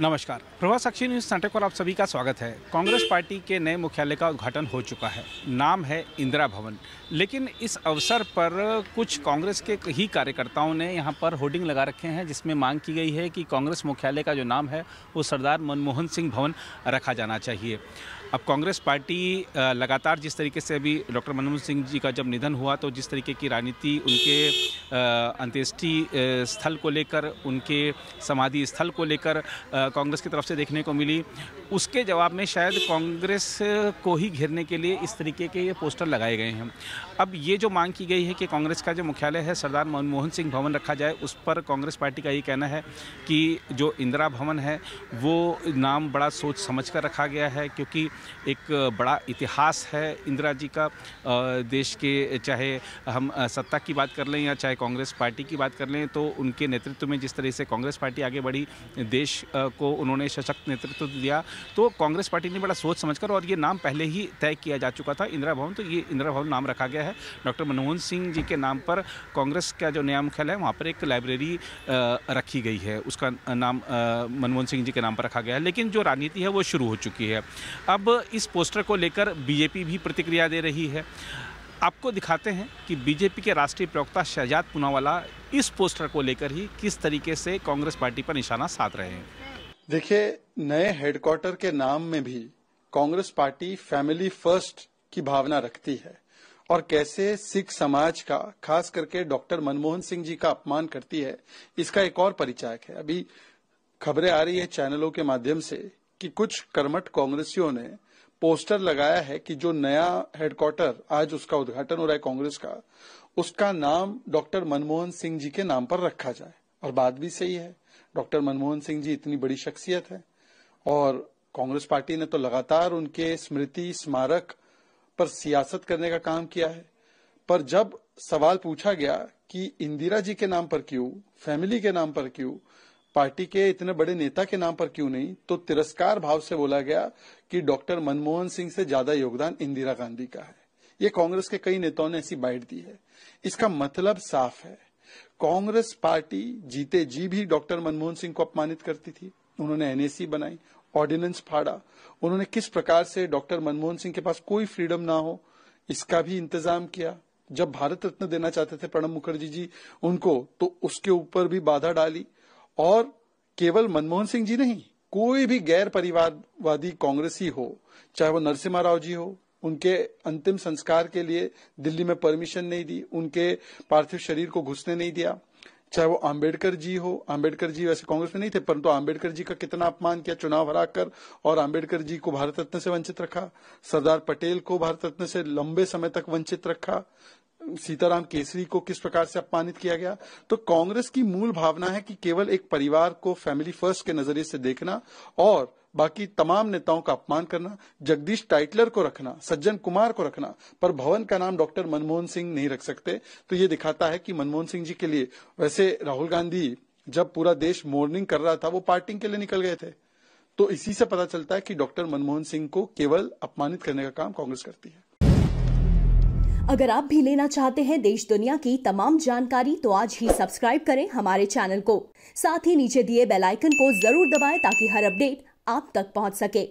नमस्कार, प्रभात साक्षी news centre पर आप सभी का स्वागत है। कांग्रेस पार्टी के नए मुख्यालय का उद्घाटन हो चुका है। नाम है इंदिरा भवन। लेकिन इस अवसर पर कुछ कांग्रेस के ही कार्यकर्ताओं ने यहां पर होर्डिंग लगा रखे हैं, जिसमें मांग की गई है कि कांग्रेस मुख्यालय का जो नाम है वो सरदार मनमोहन सिंह भवन रखा जाना चाहिए। अब कांग्रेस पार्टी लगातार जिस तरीके से अभी डॉक्टर मनमोहन सिंह जी का जब निधन हुआ तो जिस तरीके की राजनीति उनके अंत्येष्टि स्थल को लेकर, उनके समाधि स्थल को लेकर कांग्रेस की तरफ से देखने को मिली, उसके जवाब में शायद कांग्रेस को ही घेरने के लिए इस तरीके के ये पोस्टर लगाए गए हैं। अब ये जो मांग की गई है कि कांग्रेस का जो मुख्यालय है सरदार मनमोहन सिंह भवन रखा जाए, उस पर कांग्रेस पार्टी का ये कहना है कि जो इंदिरा भवन है वो नाम बड़ा सोच समझ कर रखा गया है, क्योंकि एक बड़ा इतिहास है इंदिरा जी का। देश के, चाहे हम सत्ता की बात कर लें या चाहे कांग्रेस पार्टी की बात कर लें, तो उनके नेतृत्व में जिस तरह से कांग्रेस पार्टी आगे बढ़ी, देश को उन्होंने सशक्त नेतृत्व दिया, तो कांग्रेस पार्टी ने बड़ा सोच समझकर, और ये नाम पहले ही तय किया जा चुका था इंदिरा भवन, तो ये इंदिरा भवन नाम रखा गया है। डॉक्टर मनमोहन सिंह जी के नाम पर कांग्रेस का जो नया मुख्यालय है वहाँ पर एक लाइब्रेरी रखी गई है, उसका नाम मनमोहन सिंह जी के नाम पर रखा गया है। लेकिन जो राजनीति है वो शुरू हो चुकी है। अब इस पोस्टर को लेकर बीजेपी भी प्रतिक्रिया दे रही है। आपको दिखाते हैं कि बीजेपी के राष्ट्रीय प्रवक्ता शहजाद पूनावाला इस पोस्टर को लेकर ही किस तरीके से कांग्रेस पार्टी पर निशाना साध रहे हैं। देखिए, नए हेडक्वार्टर के नाम में भी कांग्रेस पार्टी फैमिली फर्स्ट की भावना रखती है और कैसे सिख समाज का, खास करके डॉक्टर मनमोहन सिंह जी का अपमान करती है, इसका एक और परिचायक है। अभी खबरें आ रही है चैनलों के माध्यम से कि कुछ कर्मठ कांग्रेसियों ने पोस्टर लगाया है कि जो नया हेडक्वार्टर आज उसका उद्घाटन हो रहा है कांग्रेस का, उसका नाम डॉक्टर मनमोहन सिंह जी के नाम पर रखा जाए। और बात भी सही है, डॉक्टर मनमोहन सिंह जी इतनी बड़ी शख्सियत है और कांग्रेस पार्टी ने तो लगातार उनके स्मृति स्मारक पर सियासत करने का काम किया है। पर जब सवाल पूछा गया कि इंदिरा जी के नाम पर क्यों, फैमिली के नाम पर क्यों, पार्टी के इतने बड़े नेता के नाम पर क्यों नहीं, तो तिरस्कार भाव से बोला गया कि डॉक्टर मनमोहन सिंह से ज्यादा योगदान इंदिरा गांधी का है। ये कांग्रेस के कई नेताओं ने ऐसी बाइट दी है। इसका मतलब साफ है, कांग्रेस पार्टी जीते जी भी डॉक्टर मनमोहन सिंह को अपमानित करती थी। उन्होंने एनएसी बनाई, ऑर्डिनेंस फाड़ा, उन्होंने किस प्रकार से डॉक्टर मनमोहन सिंह के पास कोई फ्रीडम ना हो इसका भी इंतजाम किया। जब भारत रत्न देना चाहते थे प्रणब मुखर्जी जी उनको, तो उसके ऊपर भी बाधा डाली। और केवल मनमोहन सिंह जी नहीं, कोई भी गैर परिवारवादी कांग्रेसी हो, चाहे वो नरसिम्हा राव जी हो, उनके अंतिम संस्कार के लिए दिल्ली में परमिशन नहीं दी, उनके पार्थिव शरीर को घुसने नहीं दिया। चाहे वो आंबेडकर जी हो, आंबेडकर जी वैसे कांग्रेस में नहीं थे, परंतु आंबेडकर जी का कितना अपमान किया चुनाव हराकर, और आंबेडकर जी को भारत रत्न से वंचित रखा। सरदार पटेल को भारत रत्न से लंबे समय तक वंचित रखा। सीताराम केसरी को किस प्रकार से अपमानित किया गया। तो कांग्रेस की मूल भावना है कि केवल एक परिवार को फैमिली फर्स्ट के नजरिए से देखना और बाकी तमाम नेताओं का अपमान करना, जगदीश टाइटलर को रखना, सज्जन कुमार को रखना, पर भवन का नाम डॉक्टर मनमोहन सिंह नहीं रख सकते। तो ये दिखाता है कि मनमोहन सिंह जी के लिए, वैसे राहुल गांधी जब पूरा देश मॉर्निंग कर रहा था वो पार्टी के लिए निकल गए थे। तो इसी से पता चलता है कि डॉक्टर मनमोहन सिंह को केवल अपमानित करने का काम कांग्रेस करती है। अगर आप भी लेना चाहते हैं देश दुनिया की तमाम जानकारी, तो आज ही सब्सक्राइब करें हमारे चैनल को। साथ ही नीचे दिए बेल आइकन को जरूर दबाएं ताकि हर अपडेट आप तक पहुंच सके।